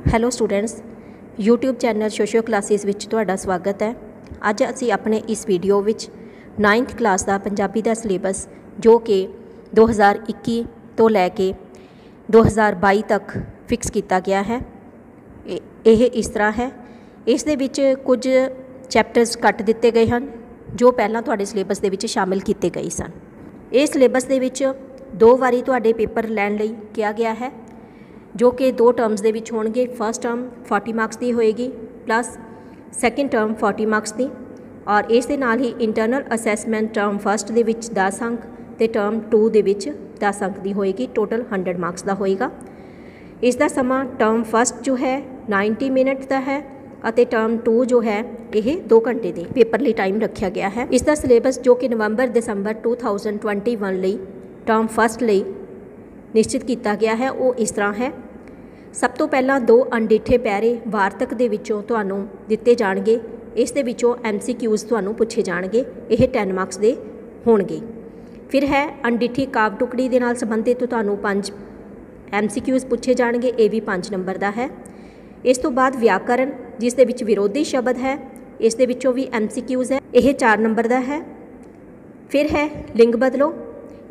Hello students, YouTube channel socio classes ਵਿੱਚ ਤੁਹਾਡਾ ਸਵਾਗਤ ਹੈ। ਅੱਜ ਅਸੀਂ ਆਪਣੇ ਇਸ ਵੀਡੀਓ ਵਿੱਚ 9th ਕਲਾਸ ਦਾ ਪੰਜਾਬੀ ਦਾ ਸਿਲੇਬਸ ਜੋ ਕਿ 2021 ਤੋਂ ਲੈ ਕੇ 2022 ਤੱਕ ਫਿਕਸ ਕੀਤਾ ਗਿਆ ਹੈ। ਇਹ ਇਸ ਤਰ੍ਹਾਂ ਹੈ, ਇਸ ਦੇ ਵਿੱਚ ਕੁਝ ਚੈਪਟਰਸ ਕੱਟ ਦਿੱਤੇ ਗਏ ਹਨ ਜੋ ਪਹਿਲਾਂ ਤੁਹਾਡੇ ਸਿਲੇਬਸ ਦੇ ਵਿੱਚ ਸ਼ਾਮਿਲ ਕੀਤੇ ਗਏ ਸਨ। ਇਹ ਸਿਲੇਬਸ ਦੇ ਵਿੱਚ 2 ਵਾਰੀ ਤੁਹਾਡੇ ਪੇਪਰ ਲੈਣ ਲਈ ਕਿਹਾ ਗਿਆ ਹੈ ਜੋ कि 2 टर्म्स ਦੇ ਵਿੱਚ ਹੋਣਗੇ। फस्ट टर्म 40 ਮਾਰਕਸ ਦੀ ਹੋਏਗੀ प्लस सैकेंड टर्म 40 ਮਾਰਕਸ ਦੀ, और ਇਸ ਦੇ ਨਾਲ ਹੀ इंटरनल असैसमेंट टर्म फस्ट ਦੇ ਵਿੱਚ 10 अंक ਤੇ टर्म 2 ਦੇ ਵਿੱਚ 10 अंक ਦੀ ਹੋਏਗੀ। टोटल 100 ਮਾਰਕਸ ਦਾ ਹੋਏਗਾ। ਇਸ ਦਾ ਸਮਾਂ टर्म फस्ट जो है 90 ਮਿੰਟ ਦਾ ਹੈ ਅਤੇ टर्म 2 जो है ਇਹ 2 ਘੰਟੇ ਦੇ ਪੇਪਰ ਲਈ ਟਾਈਮ ਰੱਖਿਆ ਗਿਆ ਹੈ। ਇਸ ਦਾ ਸਿਲੇਬਸ ਜੋ ਕਿ ਨਵੰਬਰ ਦਸੰਬਰ 2021 ਲਈ टर्म फस्ट ਲਈ ਨਿਸ਼ਚਿਤ ਕੀਤਾ ਗਿਆ ਹੈ ਉਹ ਇਸ ਤਰ੍ਹਾਂ ਹੈ। ਸਭ ਤੋਂ ਪਹਿਲਾਂ 2 ਅਣਡਿੱਠੇ ਪੈਰੇ ਵਾਰਤਕ ਦੇ ਵਿੱਚੋਂ ਤੁਹਾਨੂੰ ਦਿੱਤੇ ਜਾਣਗੇ। ਇਸ ਦੇ ਵਿੱਚੋਂ MCQs ਤੁਹਾਨੂੰ ਪੁੱਛੇ ਜਾਣਗੇ। ਇਹ 10 ਮਾਰਕਸ ਦੇ ਹੋਣਗੇ। ਫਿਰ ਹੈ ਅਣਡਿੱਠੀ ਕਾਵ ਟੁਕੜੀ ਦੇ ਨਾਲ ਸੰਬੰਧਿਤ ਤੁਹਾਨੂੰ 5 MCQs ਪੁੱਛੇ ਜਾਣਗੇ। ਇਹ ਵੀ 5 ਨੰਬਰ ਦਾ ਹੈ। ਇਸ ਤੋਂ ਬਾਅਦ ਵਿਆਕਰਨ ਜਿਸ ਦੇ ਵਿੱਚ ਵਿਰੋਧੀ ਸ਼ਬਦ ਹੈ, ਇਸ ਦੇ ਵਿੱਚੋਂ ਵੀ MCQs ਹੈ। ਇਹ 4 ਨੰਬਰ ਦਾ ਹੈ। ਫਿਰ ਹੈ ਲਿੰਗ ਬਦਲੋ,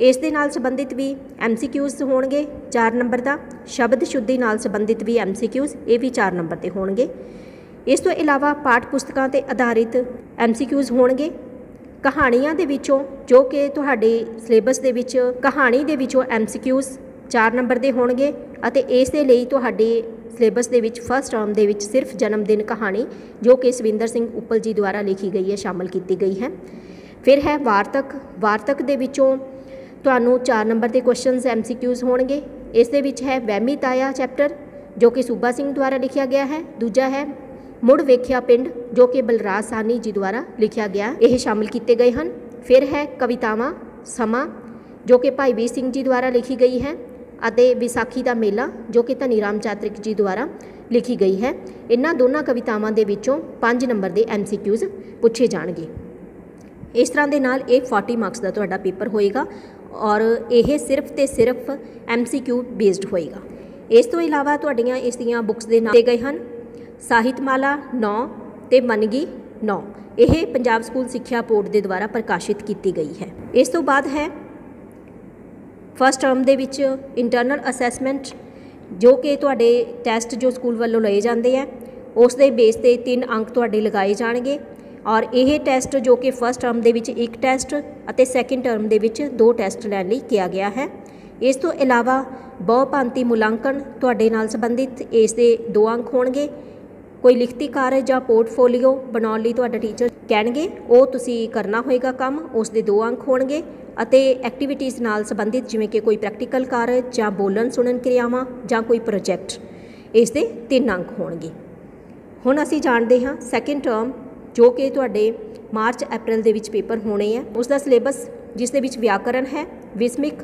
ਇਸ ਦੇ ਨਾਲ ਸੰਬੰਧਿਤ ਵੀ MCQs ਹੋਣਗੇ 4 ਨੰਬਰ ਦਾ। ਸ਼ਬਦ ਸ਼ੁੱਧੀ ਨਾਲ ਸੰਬੰਧਿਤ ਵੀ MCQs, ਇਹ ਵੀ 4 ਨੰਬਰ ਦੇ ਹੋਣਗੇ। ਇਸ ਤੋਂ ਇਲਾਵਾ ਪਾਠ ਪੁਸਤਕਾਂ 'ਤੇ ਆਧਾਰਿਤ MCQs ਹੋਣਗੇ। ਕਹਾਣੀਆਂ ਦੇ ਵਿੱਚੋਂ ਜੋ ਕਿ ਤੁਹਾਡੇ ਸਿਲੇਬਸ ਦੇ ਵਿੱਚ ਕਹਾਣੀ ਦੇ ਵਿੱਚੋਂ MCQs 4 ਨੰਬਰ ਦੇ ਹੋਣਗੇ ਅਤੇ ਇਸ ਦੇ ਲਈ ਤੁਹਾਡੇ ਸਿਲੇਬਸ ਦੇ ਵਿੱਚ ਫਸਟ ਟਰਮ ਦੇ ਵਿੱਚ ਸਿਰਫ ਜਨਮ ਦਿਨ ਕਹਾਣੀ ਜੋ ਕਿ ਸਵਿੰਦਰ ਸਿੰਘ ਉੱਪਲ ਜੀ ਦੁਆਰਾ ਲਿਖੀ ਗਈ ਹੈ ਸ਼ਾਮਲ ਕੀਤੀ ਗਈ ਹੈ। ਫਿਰ ਹੈ ਵਾਰਤਕ ਦੇ ਵਿੱਚੋਂ ਤੁਹਾਨੂੰ 4 ਨੰਬਰ ਦੇ ਕੁਐਸਚਨਸ MCQs ਹੋਣਗੇ। ਇਸ ਦੇ ਵਿੱਚ ਹੈ ਵਹਿਮੀ ਤਾਇਆ ਚੈਪਟਰ ਜੋ ਕਿ ਸੂਬਾ ਸਿੰਘ ਦੁਆਰਾ ਲਿਖਿਆ ਗਿਆ ਹੈ। ਦੂਜਾ ਹੈ ਮੁੜ ਵੇਖਿਆ ਪਿੰਡ ਜੋ ਕਿ ਬਲਰਾਜ ਸਾਹਨੀ ਜੀ ਦੁਆਰਾ ਲਿਖਿਆ ਗਿਆ, ਇਹ ਸ਼ਾਮਿਲ ਕੀਤੇ ਗਏ ਹਨ। ਫਿਰ ਹੈ ਕਵਿਤਾਵਾਂ ਸਮਾਂ ਜੋ ਕਿ ਭਾਈ ਵੀਰ ਸਿੰਘ ਜੀ ਦੁਆਰਾ ਲਿਖੀ ਗਈ ਹੈ ਅਤੇ ਵਿਸਾਖੀ ਦਾ ਮੇਲਾ ਜੋ ਕਿ ਧਨੀ ਰਾਮ ਚਾਤ੍ਰਿਕ ਜੀ ਦੁਆਰਾ ਲਿਖੀ ਗਈ ਹੈ। ਇਹਨਾਂ ਦੋਨਾਂ ਕਵਿਤਾਵਾਂ ਦੇ ਵਿੱਚੋਂ 5 ਨੰਬਰ ਦੇ MCQs ਪੁੱਛੇ ਜਾਣਗੇ। ਇਸ ਤਰ੍ਹਾਂ ਦੇ ਨਾਲ ਇਹ 40 ਮਾਰਕਸ ਦਾ ਤੁਹਾਡਾ ਪੇਪਰ ਹੋਏਗਾ ਔਰ ਇਹ ਸਿਰਫ ਤੇ ਸਿਰਫ MCQ ਬੇਸਡ ਹੋਏਗਾ। ਇਸ ਤੋਂ ਇਲਾਵਾ ਤੁਹਾਡੀਆਂ ਇਸ ਦੀਆਂ ਬੁੱਕਸ ਦੇ ਨਾਮ ਦਿੱਤੇ ਗਏ ਹਨ। ਸਾਹਿਤਮਾਲਾ 9 ਤੇ ਮਨਗੀ 9, ਇਹ ਪੰਜਾਬ ਸਕੂਲ ਸਿੱਖਿਆ ਬੋਰਡ ਦੇ ਦੁਆਰਾ ਪ੍ਰਕਾਸ਼ਿਤ ਕੀਤੀ ਗਈ ਹੈ। ਇਸ ਤੋਂ ਬਾਅਦ ਹੈ ਫਸਟ ਟਰਮ ਦੇ ਵਿੱਚ ਇੰਟਰਨਲ ਅਸੈਸਮੈਂਟ ਜੋ ਕਿ ਤੁਹਾਡੇ ਟੈਸਟ ਜੋ ਸਕੂਲ ਵੱਲੋਂ ਲਏ ਜਾਂਦੇ ਹੈ ਉਸ ਦੇ ਬੇਸ 'ਤੇ 3 ਅੰਕ ਤੁਹਾਡੇ ਲਗਾਏ ਜਾਣਗੇ ਔਰ ਇਹ ਟੈਸਟ ਜੋ ਕਿ ਫਸਟ ਟਰਮ ਦੇ ਵਿੱਚ 1 ਟੈਸਟ ਅਤੇ ਸੈਕਿੰਡ ਟਰਮ ਦੇ ਵਿੱਚ 2 ਟੈਸਟ ਲੈਣ ਲਈ ਕਿਹਾ ਗਿਆ ਹੈ। ਇਸ ਤੋਂ ਇਲਾਵਾ ਬਹੁਭਾਂਤੀ ਮੁਲਾਂਕਣ ਤੁਹਾਡੇ ਨਾਲ ਸੰਬੰਧਿਤ ਇਸ ਦੇ 2 ਅੰਕ ਹੋਣਗੇ। ਕੋਈ ਲਿਖਤੀ ਕਾਰਜ ਜਾਂ ਪੋਰਟਫੋਲੀਓ ਬਣਾਉਣ ਲਈ ਤੁਹਾਡਾ ਟੀਚਰ ਕਹਿਣਗੇ ਉਹ ਤੁਸੀਂ ਕਰਨਾ ਹੋਏਗਾ ਕੰਮ, ਉਸ ਦੇ 2 ਅੰਕ ਹੋਣਗੇ ਅਤੇ ਐਕਟੀਵਿਟੀਜ਼ ਨਾਲ ਸੰਬੰਧਿਤ ਜਿਵੇਂ ਕਿ ਕੋਈ ਪ੍ਰੈਕਟੀਕਲ ਕਾਰਜ ਜਾਂ ਬੋਲਣ ਸੁਣਨ ਕਿਰਿਆਵਾਂ ਜਾਂ ਕੋਈ ਪ੍ਰੋਜੈਕਟ, ਇਸ ਦੇ 3 ਅੰਕ ਹੋਣਗੇ। ਹੁਣ ਅਸੀਂ ਜਾਣਦੇ ਹਾਂ ਸੈਕਿੰਡ ਟਰਮ ਜੋ ਕਿ ਤੁਹਾਡੇ ਮਾਰਚ ਅਪ੍ਰੈਲ ਦੇ ਵਿੱਚ ਪੇਪਰ ਹੋਣੇ ਹੈ। ਉਸ ਦਾ ਸਿਲੇਬਸ ਜਿਸ ਦੇ ਵਿੱਚ ਵਿਆਕਰਨ ਹੈ, ਵਿਸਮਿਕ,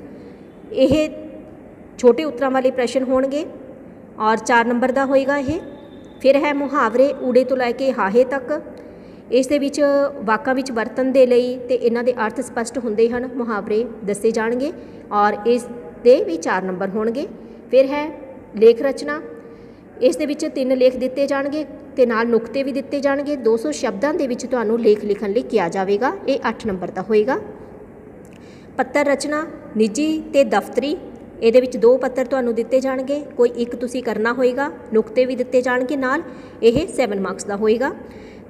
ਇਹ ਛੋਟੇ ਉੱਤਰਾਂ ਵਾਲੇ ਪ੍ਰਸ਼ਨ ਹੋਣਗੇ ਔਰ 4 ਨੰਬਰ ਦਾ ਹੋਏਗਾ ਇਹ। ਫਿਰ ਹੈ ਮੁਹਾਵਰੇ ਊੜੇ ਤੋਂ ਲੈ ਕੇ ਹਾਹੇ ਤੱਕ, ਇਸ ਦੇ ਵਿੱਚ ਵਾਕਾਂ ਵਿੱਚ ਵਰਤਣ ਦੇ ਲਈ ਤੇ ਇਹਨਾਂ ਦੇ ਅਰਥ ਸਪਸ਼ਟ ਹੁੰਦੇ ਹਨ ਮੁਹਾਵਰੇ ਦੱਸੇ ਜਾਣਗੇ ਔਰ ਇਸ ਦੇ ਵੀ 4 ਨੰਬਰ ਹੋਣਗੇ। ਫਿਰ ਹੈ ਲੇਖ ਰਚਨਾ, ਇਸ ਦੇ ਵਿੱਚ 3 ਲੇਖ ਦਿੱਤੇ ਜਾਣਗੇ ਤੇ ਨਾਲ ਨੁਕਤੇ ਵੀ ਦਿੱਤੇ ਜਾਣਗੇ। 200 ਸ਼ਬਦਾਂ ਦੇ ਵਿੱਚ ਤੁਹਾਨੂੰ ਲੇਖ ਲਿਖਣ ਲਈ ਕਿਹਾ ਜਾਵੇਗਾ, ਇਹ 8 ਨੰਬਰ ਦਾ ਹੋਏਗਾ। ਪੱਤਰ ਰਚਨਾ ਨਿੱਜੀ ਤੇ ਦਫ਼ਤਰੀ, ਇਹਦੇ ਵਿੱਚ 2 ਪੱਤਰ ਤੁਹਾਨੂੰ ਦਿੱਤੇ ਜਾਣਗੇ, ਕੋਈ 1 ਤੁਸੀਂ ਕਰਨਾ ਹੋਏਗਾ, ਨੁਕਤੇ ਵੀ ਦਿੱਤੇ ਜਾਣਗੇ ਨਾਲ, ਇਹ 7 ਮਾਰਕਸ ਦਾ ਹੋਏਗਾ।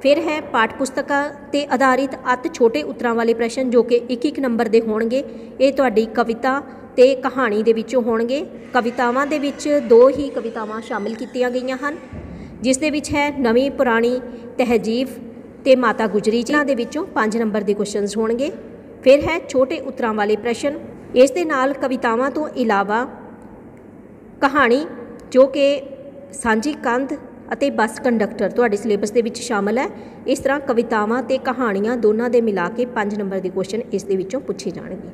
ਫਿਰ ਹੈ ਪਾਠ ਪੁਸਤਕਾਂ 'ਤੇ ਆਧਾਰਿਤ ਅਤ ਛੋਟੇ ਉੱਤਰਾਂ ਵਾਲੇ ਪ੍ਰਸ਼ਨ ਜੋ ਕਿ 1-1 ਨੰਬਰ ਦੇ ਹੋਣਗੇ। ਇਹ ਤੁਹਾਡੀ ਕਵਿਤਾ ਤੇ ਕਹਾਣੀ ਦੇ ਵਿੱਚੋਂ ਹੋਣਗੇ। ਕਵਿਤਾਵਾਂ ਦੇ ਵਿੱਚ 2 ਹੀ ਕਵਿਤਾਵਾਂ ਸ਼ਾਮਿਲ ਕੀਤੀਆਂ ਗਈਆਂ ਹਨ ਜਿਸ ਦੇ ਵਿੱਚ ਹੈ ਨਵੀਂ ਪੁਰਾਣੀ ਤਹਿਜੀਬ ਤੇ ਮਾਤਾ ਗੁਜਰੀ ਜੀ, ਦੇ ਵਿੱਚੋਂ 5 ਨੰਬਰ ਦੇ ਕੁਐਸਚਨਸ ਹੋਣਗੇ। ਫਿਰ ਹੈ ਛੋਟੇ ਉੱਤਰਾਂ ਵਾਲੇ ਪ੍ਰਸ਼ਨ, ਇਸ ਦੇ ਨਾਲ ਕਵਿਤਾਵਾਂ ਤੋਂ ਇਲਾਵਾ ਕਹਾਣੀ ਜੋ ਕਿ ਸਾਂਝੀ ਕੰਧ ਅਤੇ ਬੱਸ ਕੰਡਕਟਰ ਤੁਹਾਡੇ ਸਿਲੇਬਸ ਦੇ ਵਿੱਚ ਸ਼ਾਮਲ ਹੈ। ਇਸ ਤਰ੍ਹਾਂ ਕਵਿਤਾਵਾਂ ਤੇ ਕਹਾਣੀਆਂ ਦੋਨਾਂ ਦੇ ਮਿਲਾ ਕੇ 5 ਨੰਬਰ ਦੇ ਕੁਐਸਚਨ ਇਸ ਦੇ ਵਿੱਚੋਂ ਪੁੱਛੇ ਜਾਣਗੇ।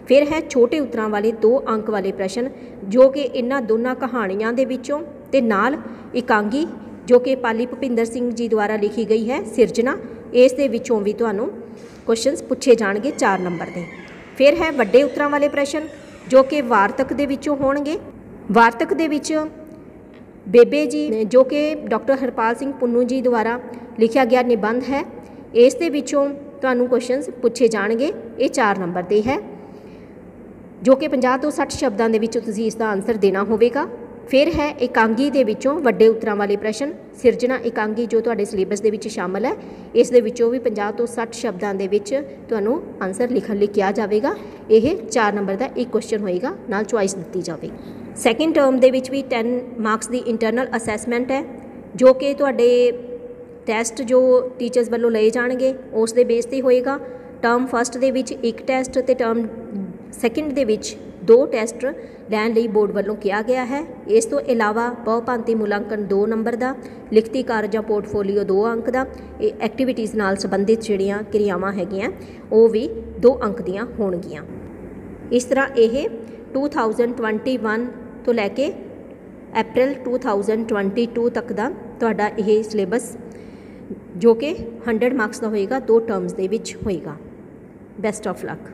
ਫਿਰ ਹੈ ਛੋਟੇ ਉੱਤਰਾਂ ਵਾਲੇ 2 ਅੰਕ ਵਾਲੇ ਪ੍ਰਸ਼ਨ ਜੋ ਕਿ ਇਹਨਾਂ ਦੋਨਾਂ ਕਹਾਣੀਆਂ ਦੇ ਵਿੱਚੋਂ ਤੇ ਨਾਲ ਇਕਾਂਗੀ ਜੋ ਕਿ ਪਾਲੀ ਭੁਪਿੰਦਰ ਸਿੰਘ ਜੀ ਦੁਆਰਾ ਲਿਖੀ ਗਈ ਹੈ ਸਿਰਜਣਾ, ਇਸ ਦੇ ਵਿੱਚੋਂ ਵੀ ਤੁਹਾਨੂੰ ਕੁਐਸਚਨਸ ਪੁੱਛੇ ਜਾਣਗੇ 4 ਨੰਬਰ ਦੇ। ਫਿਰ ਹੈ ਵੱਡੇ ਉੱਤਰਾਂ ਵਾਲੇ ਪ੍ਰਸ਼ਨ ਜੋ ਕਿ ਵਾਰਤਕ ਦੇ ਵਿੱਚੋਂ ਹੋਣਗੇ। ਵਾਰਤਕ ਦੇ ਵਿੱਚ ਬੇਬੇ ਜੀ ਜੋ ਕਿ ਡਾਕਟਰ ਹਰਪਾਲ ਸਿੰਘ ਪੁੰਨੂ ਜੀ ਦੁਆਰਾ ਲਿਖਿਆ ਗਿਆ ਨਿਬੰਧ ਹੈ। ਇਸ ਦੇ ਵਿੱਚੋਂ ਤੁਹਾਨੂੰ ਕੁਐਸਚਨਸ ਪੁੱਛੇ ਜਾਣਗੇ। ਇਹ 4 ਨੰਬਰ 'ਤੇ ਹੈ, ਜੋ ਕਿ 50 ਤੋਂ 60 ਸ਼ਬਦਾਂ ਦੇ ਵਿੱਚ ਤੁਸੀਂ ਇਸ ਦਾ ਆਨਸਰ ਦੇਣਾ ਹੋਵੇਗਾ। ਫਿਰ ਹੈ ਇਕਾਂਗੀ ਦੇ ਵਿੱਚੋਂ ਵੱਡੇ ਉੱਤਰਾਂ ਵਾਲੇ ਪ੍ਰਸ਼ਨ। ਸਿਰਜਣਾ ਇਕਾਂਗੀ ਜੋ ਤੁਹਾਡੇ ਸਿਲੇਬਸ ਦੇ ਵਿੱਚ ਸ਼ਾਮਲ ਹੈ, ਇਸ ਦੇ ਵਿੱਚੋਂ ਵੀ 50 ਤੋਂ 60 ਸ਼ਬਦਾਂ ਦੇ ਵਿੱਚ ਤੁਹਾਨੂੰ ਆਨਸਰ ਲਿਖਣ ਲਈ ਕਿਹਾ ਜਾਵੇਗਾ। ਇਹ 4 ਨੰਬਰ ਦਾ ਇੱਕ ਕੁਐਸਚਨ ਹੋਏਗਾ, ਨਾਲ ਚੁਆਇਸ ਦਿੱਤੀ ਜਾਵੇਗੀ। ਸੈਕਿੰਡ ਟਰਮ ਦੇ ਵਿੱਚ ਵੀ 10 ਮਾਰਕਸ ਦੀ ਇੰਟਰਨਲ ਅਸੈਸਮੈਂਟ ਹੈ, ਜੋ ਕਿ ਤੁਹਾਡੇ ਟੈਸਟ ਜੋ ਟੀਚਰਸ ਵੱਲੋਂ ਲਏ ਜਾਣਗੇ ਉਸ ਦੇ ਬੇਸ 'ਤੇ ਹੋਏਗਾ। ਟਰਮ ਫਸਟ ਦੇ ਵਿੱਚ ਇੱਕ ਟੈਸਟ ਅਤੇ ਟਰਮ ਸੈਕਿੰਡ ਦੇ ਵਿੱਚ 2 ਟੈਸਟ ਲੈਣ ਲਈ ਬੋਰਡ ਵੱਲੋਂ ਕਿਹਾ ਗਿਆ ਹੈ। ਇਸ ਤੋਂ ਇਲਾਵਾ ਬਹੁਭਾਂਤੀ ਮੁਲਾਂਕਣ 2 ਨੰਬਰ ਦਾ, ਲਿਖਤੀ ਕਾਰਜ ਜਾਂ ਪੋਰਟਫੋਲੀਓ 2 ਅੰਕ ਦਾ, ਇਹ ਐਕਟੀਵਿਟੀਜ਼ ਨਾਲ ਸੰਬੰਧਿਤ ਜਿਹੜੀਆਂ ਕਿਰਿਆਵਾਂ ਹੈਗੀਆਂ ਉਹ ਵੀ 2 ਅੰਕ ਦੀਆਂ ਹੋਣਗੀਆਂ। ਇਸ ਤਰ੍ਹਾਂ ਇਹ 2021 ਤੋਂ ਲੈ ਕੇ ਅਪ੍ਰੈਲ 2022 ਤੱਕ ਦਾ ਤੁਹਾਡਾ ਇਹ ਸਿਲੇਬਸ ਜੋ ਕਿ 100 ਮਾਰਕਸ ਦਾ ਹੋਏਗਾ, 2 ਟਰਮਸ ਦੇ ਵਿੱਚ ਹੋਏਗਾ। Best of luck.